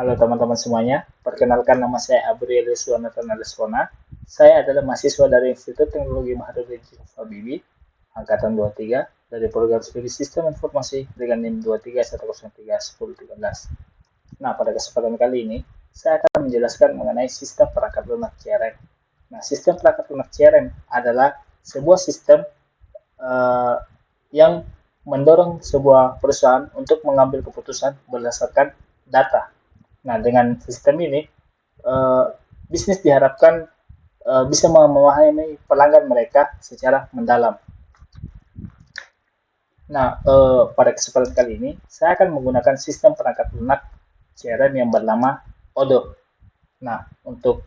Halo teman-teman semuanya, perkenalkan nama saya Abriel Suwanatana Lescona. Saya adalah mahasiswa dari Institut Teknologi Mahadobenji Habibie, Angkatan 23, dari program studi Sistem Informasi dengan NIM 231031013. Nah, pada kesempatan kali ini, saya akan menjelaskan mengenai sistem perangkat lunak CRM. Nah, sistem perangkat lunak CRM adalah sebuah sistem uh, yang mendorong sebuah perusahaan untuk mengambil keputusan berdasarkan data. Nah, dengan sistem ini, bisnis diharapkan bisa memahami pelanggan mereka secara mendalam. Nah, pada kesempatan kali ini, saya akan menggunakan sistem perangkat lunak CRM yang bernama Odoo. Nah, untuk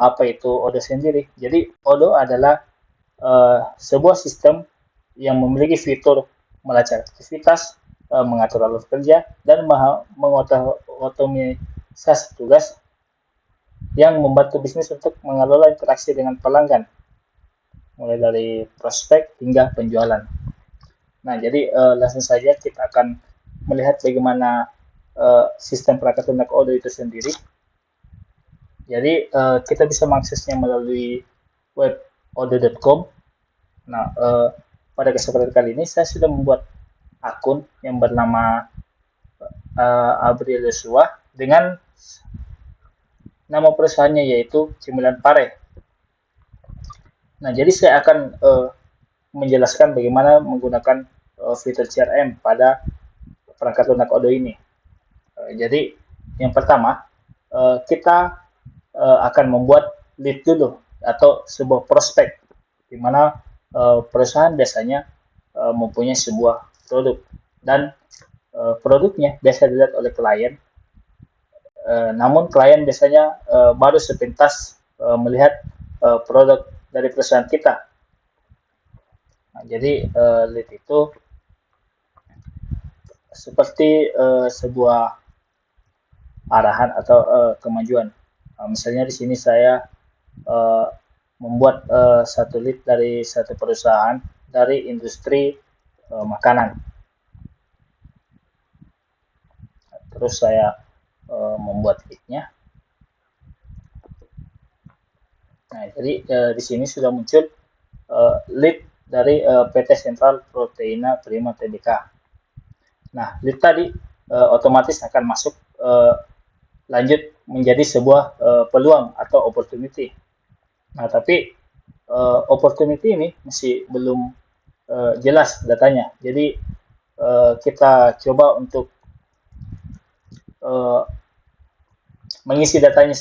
apa itu Odoo sendiri? Jadi, Odoo adalah sebuah sistem yang memiliki fitur melacak aktivitas, mengatur alur kerja, dan mengotomisasi tugas yang membantu bisnis untuk mengelola interaksi dengan pelanggan, mulai dari prospek hingga penjualan. Nah, jadi langsung saja kita akan melihat bagaimana sistem perangkat lunak Odoo itu sendiri. Jadi kita bisa mengaksesnya melalui web odoo.com. Nah, pada kesempatan kali ini saya sudah membuat akun yang bernama Abriel Joshua dengan nama perusahaannya yaitu Cimilan Pare. Nah, jadi saya akan menjelaskan bagaimana menggunakan fitur CRM pada perangkat lunak Odoo ini. Jadi yang pertama kita akan membuat lead dulu atau sebuah prospek, di mana perusahaan biasanya mempunyai sebuah produk dan produknya biasa dilihat oleh klien. Namun klien biasanya baru sepintas melihat produk dari perusahaan kita. Nah, jadi lead itu seperti sebuah arahan atau kemajuan. Misalnya di sini saya membuat satu lead dari satu perusahaan dari industri makanan. Terus saya membuat leadnya. Nah, jadi di sini sudah muncul lead dari PT Sentral Proteina Prima Tbk. Nah, lead tadi otomatis akan masuk lanjut menjadi sebuah peluang atau opportunity. Nah, tapi opportunity ini masih belum jelas datanya. Jadi kita coba untuk mengisi datanya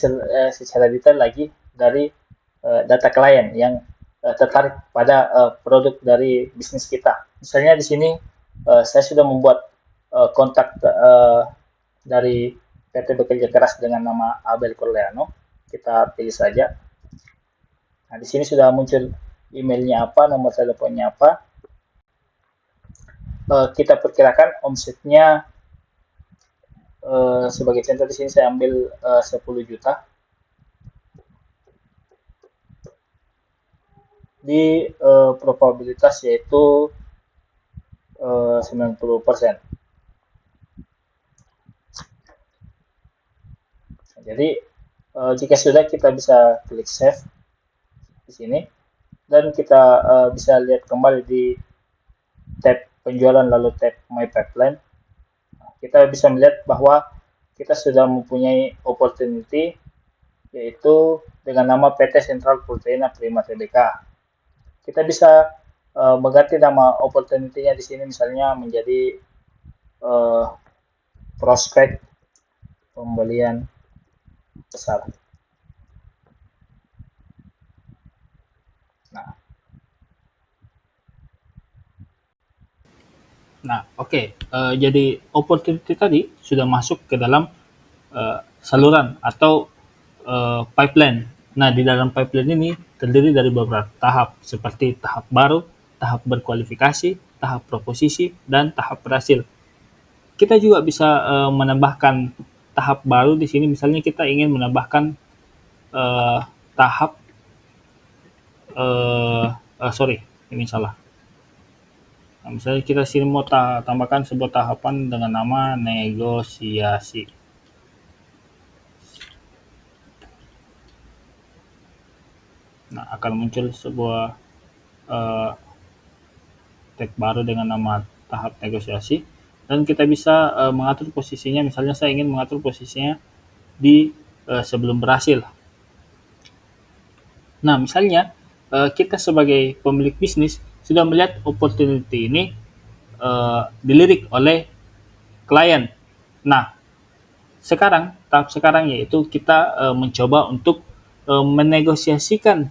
secara detail lagi dari data klien yang tertarik pada produk dari bisnis kita. Misalnya di sini saya sudah membuat kontak dari PT Bekerja Keras dengan nama Abel Corleano. Kita pilih saja. Nah, di sini sudah muncul emailnya apa, nomor teleponnya apa. Kita perkirakan omsetnya sebagai contoh di sini saya ambil 10 juta. Di probabilitas yaitu 90%. Jadi jika sudah kita bisa klik save di sini dan kita bisa lihat kembali di tab penjualan lalu tab my pipeline. Kita bisa melihat bahwa kita sudah mempunyai opportunity yaitu dengan nama PT Sentral Proteina Prima Tbk. Kita bisa mengganti nama opportunity-nya di sini misalnya menjadi prospek pembelian besar. Nah, oke. Jadi opportunity tadi sudah masuk ke dalam saluran atau pipeline. Nah, di dalam pipeline ini terdiri dari beberapa tahap seperti tahap baru, tahap berkualifikasi, tahap proposisi, dan tahap berhasil. Kita juga bisa menambahkan tahap baru di sini. Misalnya kita ingin menambahkan tahap sorry, ini salah. Nah, misalnya kita sini mau tambahkan sebuah tahapan dengan nama negosiasi. Nah, akan muncul sebuah tag baru dengan nama tahap negosiasi, dan kita bisa mengatur posisinya. Misalnya saya ingin mengatur posisinya di sebelum berhasil. Nah, misalnya kita sebagai pemilik bisnis sudah melihat opportunity ini dilirik oleh klien. Nah, tahap sekarang yaitu kita mencoba untuk menegosiasikan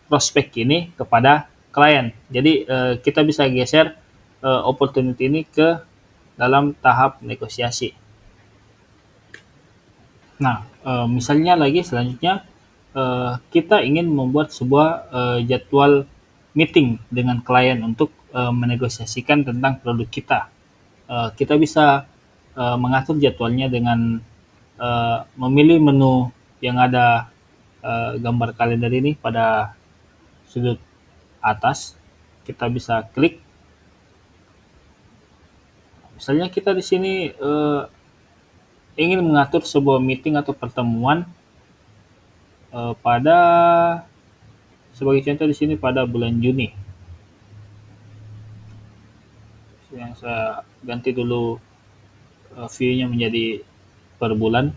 prospek ini kepada klien. Jadi kita bisa geser opportunity ini ke dalam tahap negosiasi. Nah, misalnya lagi selanjutnya kita ingin membuat sebuah jadwal meeting dengan klien untuk menegosiasikan tentang produk kita. Kita bisa mengatur jadwalnya dengan memilih menu yang ada gambar kalender ini pada sudut atas. Kita bisa klik. Misalnya kita di sini ingin mengatur sebuah meeting atau pertemuan pada, sebagai contoh di sini, pada bulan Juni. Yang saya ganti dulu view-nya menjadi per bulan.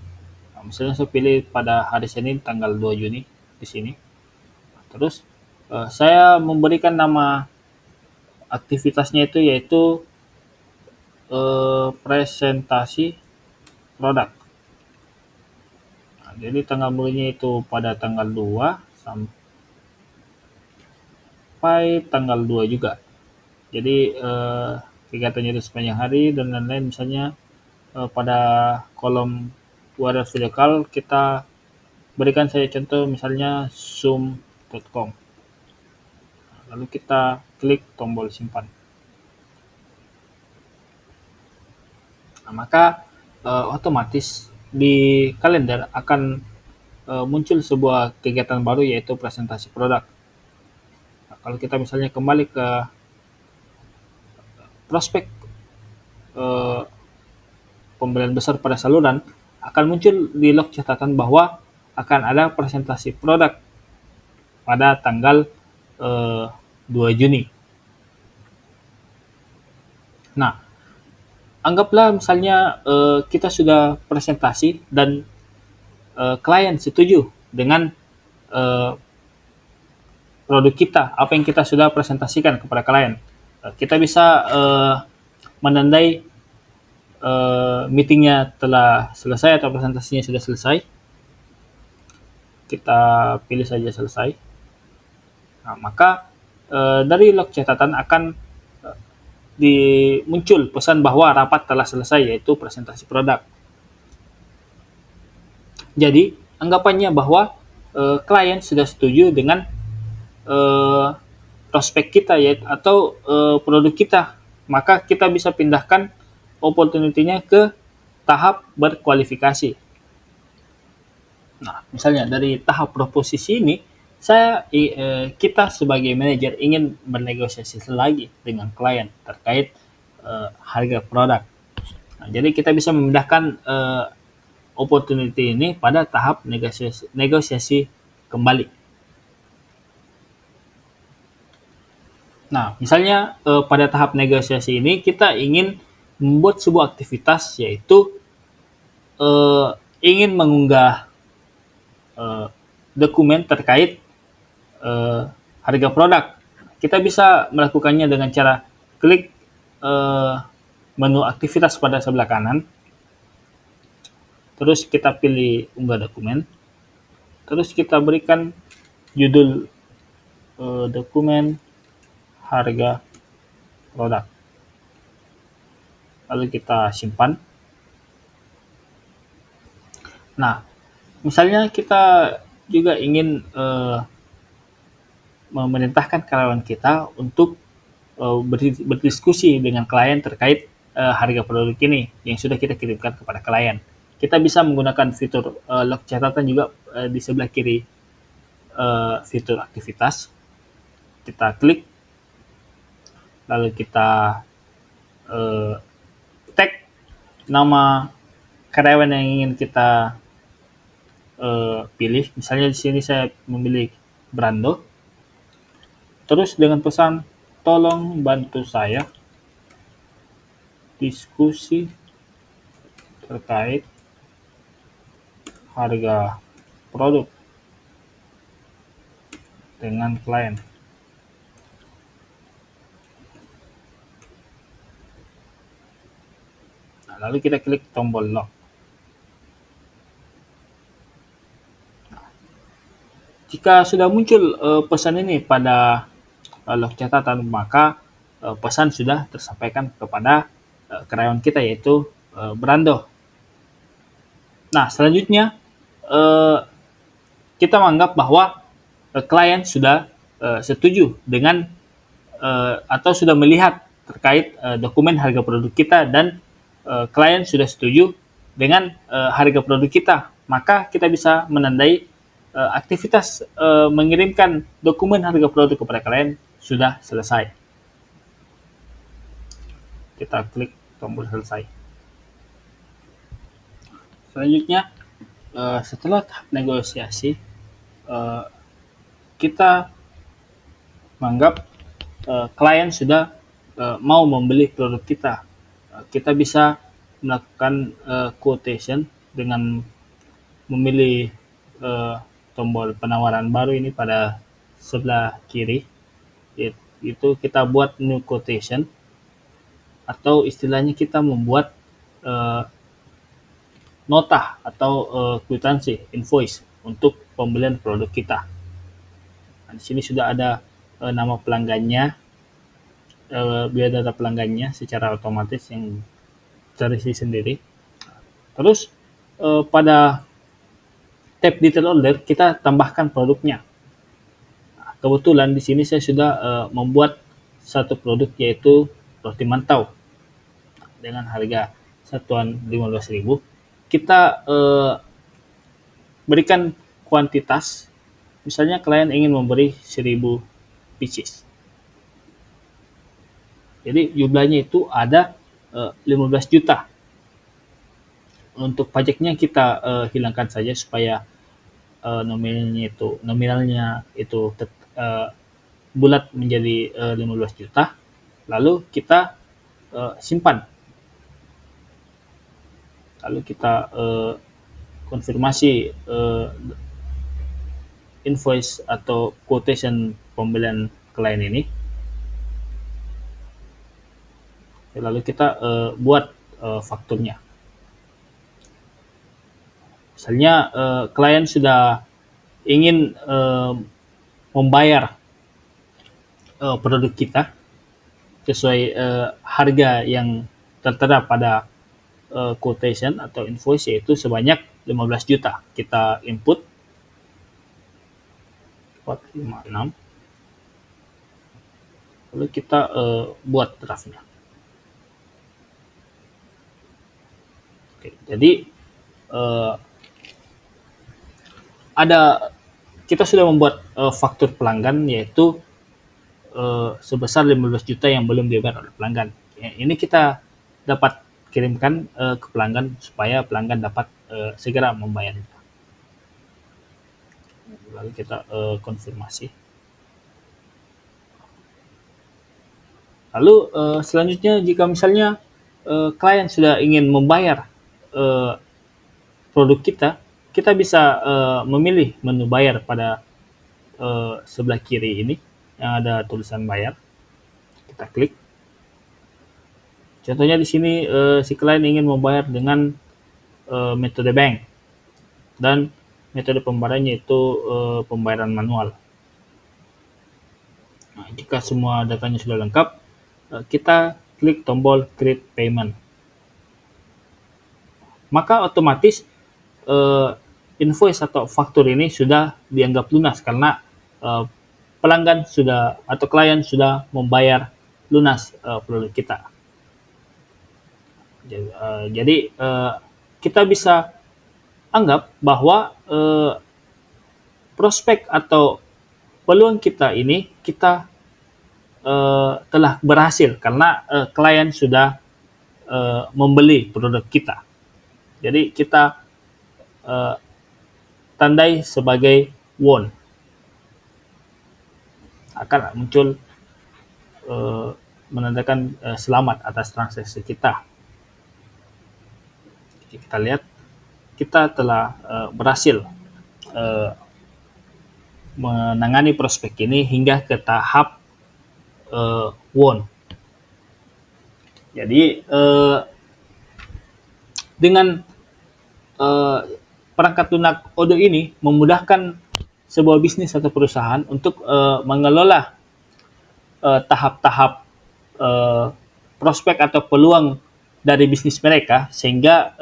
Nah, misalnya saya pilih pada hari Senin tanggal 2 Juni di sini. Terus saya memberikan nama aktivitasnya itu yaitu presentasi produk. Nah, jadi tanggal mulainya itu pada tanggal 2 sampai tanggal 2 juga. Jadi kegiatannya itu sepanjang hari dan lain-lain. Misalnya pada kolom Warrior Video Call kita berikan saya contoh misalnya zoom.com. Lalu kita klik tombol simpan. Nah, maka otomatis di kalender akan muncul sebuah kegiatan baru yaitu presentasi produk. Nah, kalau kita misalnya kembali ke prospek pembelian besar pada saluran, akan muncul di log catatan bahwa akan ada presentasi produk pada tanggal 2 Juni. Nah, anggaplah misalnya kita sudah presentasi dan klien setuju dengan produk kita, apa yang kita sudah presentasikan kepada klien. Kita bisa menandai meetingnya telah selesai atau presentasinya sudah selesai. Kita pilih saja selesai. Nah, maka dari log catatan akan muncul pesan bahwa rapat telah selesai, yaitu presentasi produk. Jadi anggapannya bahwa klien sudah setuju dengan prospek kita yaitu atau produk kita, maka kita bisa pindahkan opportunity-nya ke tahap berkualifikasi. Nah, misalnya dari tahap proposisi ini, kita sebagai manajer ingin bernegosiasi lagi dengan klien terkait harga produk. Nah, jadi kita bisa memindahkan opportunity ini pada tahap negosiasi kembali. Nah, misalnya pada tahap negosiasi ini kita ingin membuat sebuah aktivitas yaitu ingin mengunggah dokumen terkait harga produk. Kita bisa melakukannya dengan cara klik menu aktivitas pada sebelah kanan, terus kita pilih unggah dokumen, terus kita berikan judul dokumen harga produk, lalu kita simpan. Nah, misalnya kita juga ingin memerintahkan karyawan kita untuk berdiskusi dengan klien terkait harga produk ini yang sudah kita kirimkan kepada klien. Kita bisa menggunakan fitur log catatan juga di sebelah kiri fitur aktivitas. Kita klik, lalu kita tag nama karyawan yang ingin kita pilih. Misalnya di sini saya memilih Brando. Terus dengan pesan, tolong bantu saya diskusi terkait harga produk dengan klien. Nah, lalu kita klik tombol log. Jika sudah muncul pesan ini pada log catatan, maka pesan sudah tersampaikan kepada karyawan kita, yaitu Brando. Nah, selanjutnya kita menganggap bahwa klien sudah setuju dengan atau sudah melihat terkait dokumen harga produk kita, dan klien sudah setuju dengan harga produk kita, maka kita bisa menandai aktivitas mengirimkan dokumen harga produk kepada klien sudah selesai. Kita klik tombol selesai. Selanjutnya, setelah tahap negosiasi, kita menganggap klien sudah mau membeli produk kita. Kita bisa melakukan quotation dengan memilih tombol penawaran baru ini pada sebelah kiri. Itu kita buat new quotation, atau istilahnya kita membuat nota atau kwitansi, invoice untuk pembelian produk kita. Nah, di sini sudah ada nama pelanggannya, biodata pelanggannya secara otomatis yang terisi sendiri. Terus pada tab detail order kita tambahkan produknya. Nah, kebetulan di sini saya sudah membuat satu produk, yaitu roti mantau dengan harga satuan 15.000. Kita berikan kuantitas, misalnya klien ingin memberi 1000 pieces. Jadi jumlahnya itu ada 15 juta. Untuk pajaknya kita hilangkan saja supaya nominalnya itu bulat menjadi 15 juta. Lalu kita simpan. Lalu kita konfirmasi invoice atau quotation pembelian klien ini. Lalu kita buat fakturnya. Misalnya klien sudah ingin membayar produk kita sesuai harga yang tertera pada quotation atau invoice, yaitu sebanyak 15 juta. Kita input 456, lalu kita buat draftnya. Oke, jadi kita sudah membuat faktur pelanggan, yaitu sebesar 15 juta yang belum dibayar oleh pelanggan. Ini kita dapat kirimkan ke pelanggan supaya pelanggan dapat segera membayarnya. Lalu kita konfirmasi. Lalu selanjutnya, jika misalnya klien sudah ingin membayar produk kita bisa memilih menu bayar pada sebelah kiri ini yang ada tulisan bayar. Kita klik. Contohnya di sini si klien ingin membayar dengan metode bank, dan metode pembayarannya itu pembayaran manual. Nah, jika semua datanya sudah lengkap, kita klik tombol create payment. Maka otomatis invoice atau faktur ini sudah dianggap lunas karena pelanggan sudah atau klien sudah membayar lunas produk kita. Jadi kita bisa anggap bahwa prospek atau peluang kita ini kita telah berhasil karena klien sudah membeli produk kita. Jadi kita tandai sebagai won. akan muncul menandakan selamat atas transaksi kita. Jadi kita lihat kita telah berhasil menangani prospek ini hingga ke tahap won. Jadi dengan perangkat lunak Odoo ini memudahkan sebuah bisnis atau perusahaan untuk mengelola tahap-tahap prospek atau peluang dari bisnis mereka, sehingga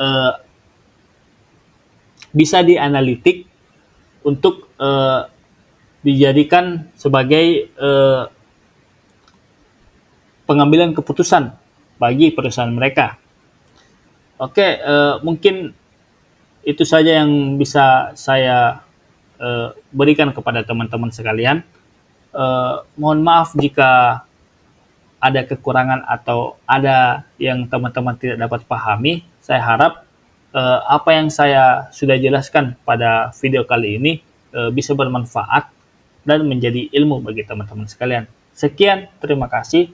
bisa dianalitik untuk dijadikan sebagai pengambilan keputusan bagi perusahaan mereka. Oke, mungkin itu saja yang bisa saya berikan kepada teman-teman sekalian. Mohon maaf jika ada kekurangan atau ada yang teman-teman tidak dapat pahami. Saya harap apa yang saya sudah jelaskan pada video kali ini bisa bermanfaat dan menjadi ilmu bagi teman-teman sekalian. Sekian, terima kasih.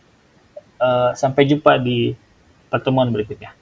Sampai jumpa di pertemuan berikutnya.